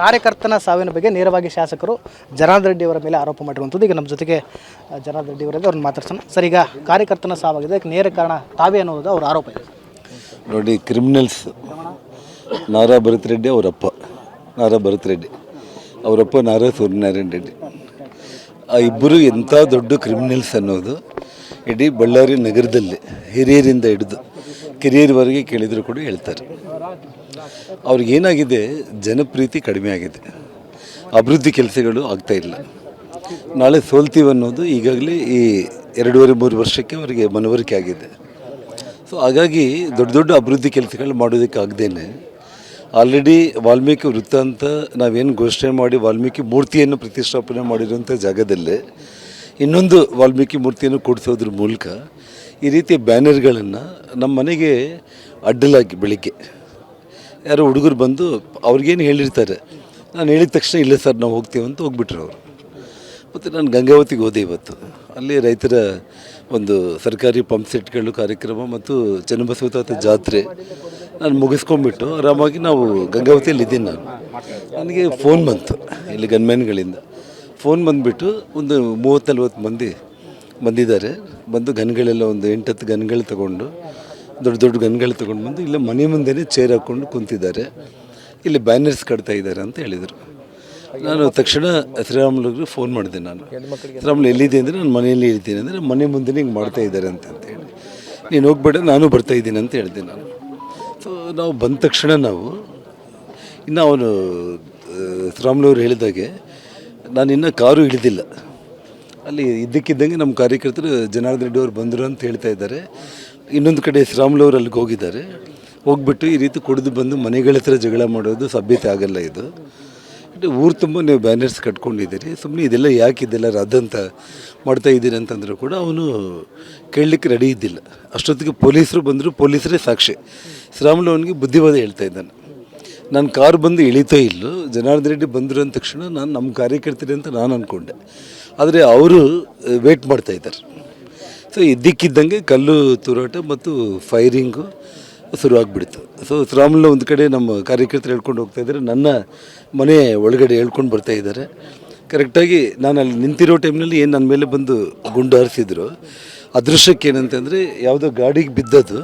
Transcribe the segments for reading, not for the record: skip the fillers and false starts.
ಕಾರ್ಯಕರ್ತನ ಸಾವಿನ ಬಗ್ಗೆ ನೇರವಾಗಿ ಶಾಸಕರು ಜನಾರ್ದನ್ ರೆಡ್ಡಿ ಅವರ ಮೇಲೆ ಆರೋಪ ಮಾಡಿರುವಂಥದ್ದು. ಈಗ ನಮ್ಮ ಜೊತೆಗೆ ಜನಾರ್ದನ್ ರೆಡ್ಡಿ ಅವರಿಂದ ಅವ್ರನ್ನ ಮಾತಾಡ್ಸೋಣ. ಸರ್, ಈಗ ಕಾರ್ಯಕರ್ತನ ಸಾವಾಗಿದೆ, ನೇರ ಕಾರಣ ತಾವೇ ಅನ್ನೋದು ಅವ್ರ ಆರೋಪ ಇದೆ. ನೋಡಿ, ಕ್ರಿಮಿನಲ್ಸ್ ನಾರಾ ಭರತ್ ರೆಡ್ಡಿ ಅವರಪ್ಪ, ನಾರಾ ಭರತ್ ರೆಡ್ಡಿ ಅವರಪ್ಪ ನಾರಾ ಸೂರ್ಯನಾರಾಯಣ ರೆಡ್ಡಿ, ಆ ಇಬ್ಬರು ಎಂಥ ದೊಡ್ಡ ಕ್ರಿಮಿನಲ್ಸ್ ಅನ್ನೋದು ಇಡೀ ಬಳ್ಳಾರಿ ನಗರದಲ್ಲಿ ಹಿರಿಯರಿಂದ ಹಿಡಿದು ಕಿರಿಯರವರೆಗೆ ಕೇಳಿದರೂ ಕೂಡ ಹೇಳ್ತಾರೆ. ಅವ್ರಿಗೇನಾಗಿದೆ, ಜನಪ್ರೀತಿ ಕಡಿಮೆ ಆಗಿದೆ, ಅಭಿವೃದ್ಧಿ ಕೆಲಸಗಳು ಆಗ್ತಾಯಿಲ್ಲ. ನಾಳೆ ಸೋಲ್ತೀವಿ ಅನ್ನೋದು ಈಗಾಗಲೇ ಈ 2.5-3 ವರ್ಷಕ್ಕೆ ಅವರಿಗೆ ಮನವರಿಕೆ ಆಗಿದೆ. ಸೊ ಹಾಗಾಗಿ ದೊಡ್ಡ ದೊಡ್ಡ ಅಭಿವೃದ್ಧಿ ಕೆಲಸಗಳು ಮಾಡೋದಕ್ಕಾಗ್ದೇನೆ ಆಲ್ರೆಡಿ ವಾಲ್ಮೀಕಿ ವೃತ್ತ ಅಂತ ನಾವೇನು ಘೋಷಣೆ ಮಾಡಿ ವಾಲ್ಮೀಕಿ ಮೂರ್ತಿಯನ್ನು ಪ್ರತಿಷ್ಠಾಪನೆ ಮಾಡಿರುವಂಥ ಜಾಗದಲ್ಲೇ ಇನ್ನೊಂದು ವಾಲ್ಮೀಕಿ ಮೂರ್ತಿಯನ್ನು ಕೂಡಿಸೋದ್ರ ಮೂಲಕ ಈ ರೀತಿ ಬ್ಯಾನರ್ಗಳನ್ನು ನಮ್ಮ ಮನೆಗೆ ಅಡ್ಡಲಾಗಿ ಬೆಳಿಗ್ಗೆ ಯಾರೋ ಹುಡುಗರು ಬಂದು ಅವ್ರಿಗೇನು ಹೇಳಿರ್ತಾರೆ, ನಾನು ಹೇಳಿದ ತಕ್ಷಣ ಇಲ್ಲ ಸರ್ ನಾವು ಹೋಗ್ತೀವಿ ಅಂತ ಹೋಗ್ಬಿಟ್ರು ಅವರು. ಮತ್ತು ನಾನು ಗಂಗಾವತಿಗೆ ಹೋದೆ ಇವತ್ತು. ಅಲ್ಲಿ ರೈತರ ಒಂದು ಸರ್ಕಾರಿ ಪಂಪ್ ಸೆಟ್ಗಳು ಕಾರ್ಯಕ್ರಮ ಮತ್ತು ಚನ್ನಬಸವ ತಾತ ಜಾತ್ರೆ ನಾನು ಮುಗಿಸ್ಕೊಂಡ್ಬಿಟ್ಟು ಆರಾಮಾಗಿ ನಾವು ಗಂಗಾವತಿಯಲ್ಲಿ ಇದ್ದೀನಿ. ನನಗೆ ಫೋನ್ ಬಂತು, ಇಲ್ಲಿ ಗನ್ಮ್ಯಾನ್ಗಳಿಂದ ಫೋನ್ ಬಂದುಬಿಟ್ಟು ಒಂದು 30-40 ಮಂದಿ ಬಂದಿದ್ದಾರೆ. ಬಂದು ಗನ್ಗಳೆಲ್ಲ ಒಂದು 8-10 ಗನ್ಗಳು ತೊಗೊಂಡು, ದೊಡ್ಡ ದೊಡ್ಡ ಗನ್ಗಳು ತೊಗೊಂಡು ಬಂದು ಇಲ್ಲ ಮನೆ ಮುಂದೆನೇ ಚೇರ್ ಹಾಕ್ಕೊಂಡು ಕುಂತಿದ್ದಾರೆ, ಇಲ್ಲಿ ಬ್ಯಾನರ್ಸ್ ಕಟ್ತಾ ಇದ್ದಾರೆ ಅಂತ ಹೇಳಿದರು. ನಾನು ತಕ್ಷಣ ಶ್ರೀರಾಮುಲುಗೆ ಫೋನ್ ಮಾಡಿದೆ. ನಾನು ಶ್ರೀರಾಮುಲು ಎಲ್ಲಿದೆ ಅಂದರೆ ನಾನು ಮನೆಯಲ್ಲಿ ಇರ್ತೀನಿ ಅಂದರೆ ಮನೆ ಮುಂದೆ ಹಿಂಗೆ ಮಾಡ್ತಾ ಇದ್ದಾರೆ ಅಂತೇಳಿ, ನೀನು ಹೋಗ್ಬೇಡ ನಾನು ಬರ್ತಾ ಇದ್ದೀನಿ ಅಂತ ಹೇಳಿದೆ ನಾನು. ಸೊ ನಾವು ಬಂದ ತಕ್ಷಣ ನಾವು ಇನ್ನು ಅವನು ಶ್ರೀರಾಮುಲವ್ರು ಹೇಳಿದಾಗೆ ನಾನು ಇನ್ನೂ ಕಾರು ಹಿಡಿದಿಲ್ಲ. ಅಲ್ಲಿ ಇದ್ದಕ್ಕಿದ್ದಂಗೆ ನಮ್ಮ ಕಾರ್ಯಕರ್ತರು ಜನಾರ್ದನ್ ರೆಡ್ಡಿ ಅವರು ಬಂದರು ಅಂತ ಹೇಳ್ತಾ ಇದ್ದಾರೆ. ಇನ್ನೊಂದು ಕಡೆ ಶ್ರೀರಾಮುಲವ್ರು ಅಲ್ಲಿಗೆ ಹೋಗಿದ್ದಾರೆ. ಹೋಗ್ಬಿಟ್ಟು ಈ ರೀತಿ ಕುಡಿದು ಬಂದು ಮನೆಗಳ ಹತ್ರ ಜಗಳ ಮಾಡೋದು ಸಭ್ಯತೆ ಆಗಲ್ಲ. ಇದು ಊರು ತುಂಬ ನೀವು ಬ್ಯಾನರ್ಸ್ ಕಟ್ಕೊಂಡಿದ್ದೀರಿ, ಸುಮ್ಮನೆ ಇದೆಲ್ಲ ಯಾಕೆ ಇದೆಲ್ಲ ರದ್ದಂತ ಮಾಡ್ತಾ ಇದ್ದೀರಿ ಅಂತಂದರೂ ಕೂಡ ಅವನು ಕೇಳಲಿಕ್ಕೆ ರೆಡಿ ಇದ್ದಿಲ್ಲ. ಅಷ್ಟೊತ್ತಿಗೆ ಪೊಲೀಸರು ಬಂದರು, ಪೊಲೀಸರೇ ಸಾಕ್ಷಿ. ಶ್ರೀರಾಮುಲು ಅವನಿಗೆ ಬುದ್ಧಿವಾದ ಹೇಳ್ತಾ ಇದ್ದಾನೆ. ನಾನು ಕಾರು ಬಂದು ಇಳಿತೋ ಇಲ್ಲೋ, ಜನಾರ್ದನ್ ರೆಡ್ಡಿ ಬಂದರು ಅಂದ ತಕ್ಷಣ ನಾನು ನಮ್ಮ ಕಾರ್ಯಕರ್ತರು ಅಂತ ನಾನು ಅಂದ್ಕೊಂಡೆ. ಆದರೆ ಅವರು ವೇಟ್ ಮಾಡ್ತಾಯಿದ್ದಾರೆ. ಸೊ ಇದ್ದಕ್ಕಿದ್ದಂಗೆ ಕಲ್ಲು ತೂರಾಟ ಮತ್ತು ಫೈರಿಂಗು ಶುರುವಾಗ್ಬಿಡ್ತು. ಸೊ ಶ್ರೀರಾಮುಲು ಒಂದು ಕಡೆ ನಮ್ಮ ಕಾರ್ಯಕರ್ತರು ಹೇಳ್ಕೊಂಡು ಹೋಗ್ತಾಯಿದ್ದಾರೆ, ನನ್ನ ಮನೆ ಒಳಗಡೆ ಹೇಳ್ಕೊಂಡು ಬರ್ತಾ ಇದ್ದಾರೆ. ಕರೆಕ್ಟಾಗಿ ನಾನು ಅಲ್ಲಿ ನಿಂತಿರೋ ಟೈಮ್ನಲ್ಲಿ ಏನು ನನ್ನ ಮೇಲೆ ಬಂದು ಗುಂಡು ಹಾರಿಸಿದ್ರು. ಅದೃಶ್ಯಕ್ಕೆ ಏನಂತಂದರೆ ಯಾವುದೋ ಗಾಡಿಗೆ ಬಿದ್ದದ್ದು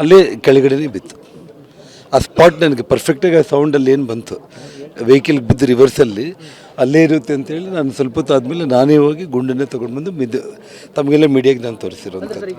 ಅಲ್ಲೇ ಕೆಳಗಡೆನೇ ಬಿತ್ತು. ಆ ಸ್ಪಾಟ್ ನನಗೆ ಪರ್ಫೆಕ್ಟಾಗಿ ಆ ಸೌಂಡಲ್ಲಿ ಏನು ಬಂತು, ವೆಹಿಕಲ್ಗೆ ಬಿದ್ದು ರಿವರ್ಸಲ್ಲಿ ಅಲ್ಲೇ ಇರುತ್ತೆ ಅಂತೇಳಿ ನಾನು ಸ್ವಲ್ಪ ಹೊತ್ತು ಆದಮೇಲೆ ನಾನೇ ಹೋಗಿ ಗುಂಡನ್ನೇ ತೊಗೊಂಡು ಬಂದು ತಮಗೆಲ್ಲ ಮೀಡಿಯಾಗೆ ನಾನು ತೋರಿಸಿರೋಂಥದ್ದು.